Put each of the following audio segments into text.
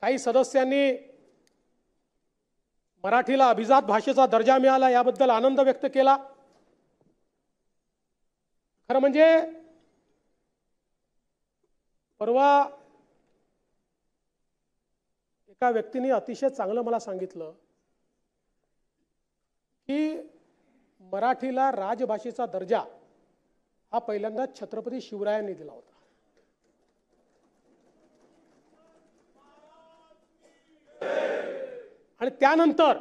काही सदस्यांनी मराठीला अभिजात भाषेचा दर्जा मिळाला याबद्दल आनंद व्यक्त केला। खरं म्हणजे परवा एका व्यक्तीने अतिशय चांगलं मला सांगितलं की मराठीला राजभाषेचा दर्जा हा पहिल्यांदा छत्रपती शिवरायांनी दिला होता। आणि त्यानंतर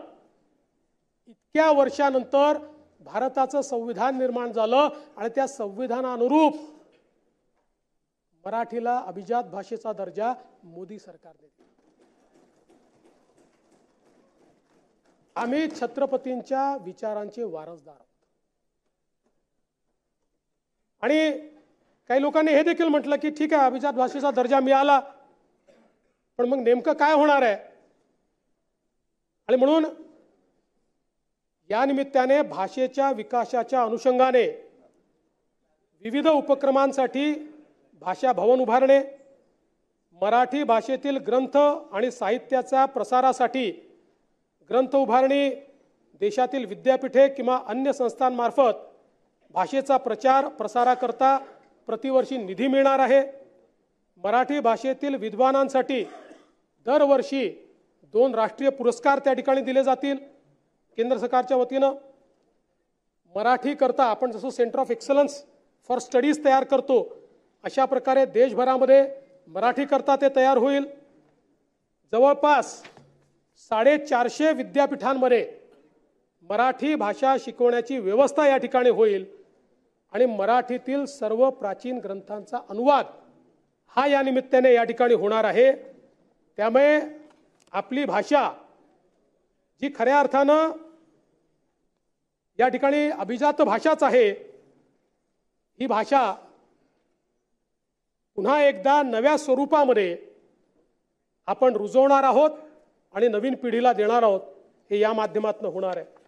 इतक्या वर्षानंतर भारताचं संविधान निर्माण झालं आणि त्या संविधानानुरूप मराठीला अभिजात भाषेचा दर्जा मोदी सरकारने दिला। आम्ही छत्रपतींच्या विचारांचे वारसदार आहोत। आणि काही लोकांनी हे देखील म्हटलं की ठीक आहे अभिजात भाषेचा दर्जा मिळाला पण मग नेमकं काय होणार आहे। आणि म्हणून या निमित्ताने भाषेच्या विकासाच्या अनुषंगाने विविध उपक्रमांसाठी भाषा भवन उभारणे, मराठी भाषेतील ग्रंथ आणि साहित्याच्या प्रसारासाठी ग्रंथ उभारणी, देशातील विद्यापीठे किंवा अन्य संस्थांमार्फत भाषेचा प्रचार प्रसाराकरता प्रतिवर्षी निधी मिळणार आहे। मराठी भाषेतील विद्वानांसाठी दरवर्षी 2 राष्ट्रीय पुरस्कार त्या ठिकाणी दिले जातील केंद्र सरकारच्या वतीनं। मराठी करता आपण जसं centre of excellence for studies तयार करतो अशा प्रकारे देशभरामध्ये मराठी करता ते तयार होईल। जवळपास 450 विद्यापीठांमध्ये मराठी भाषा शिकवण्याची व्यवस्था या ठिकाणी होईल आणि मराठीतील सर्व प्राचीन ग्रंथांचा अनुवाद हा या निमित्ताने या ठिकाणी होणार आहे। त्यामुळे आपली भाषा जी खऱ्या अर्थानं या ठिकाणी अभिजात भाषाच आहे, ही भाषा पुन्हा एकदा नव्या स्वरूपामध्ये आपण रुजवणार आहोत आणि नवीन पिढीला देणार आहोत। हे या माध्यमातून होणार आहे।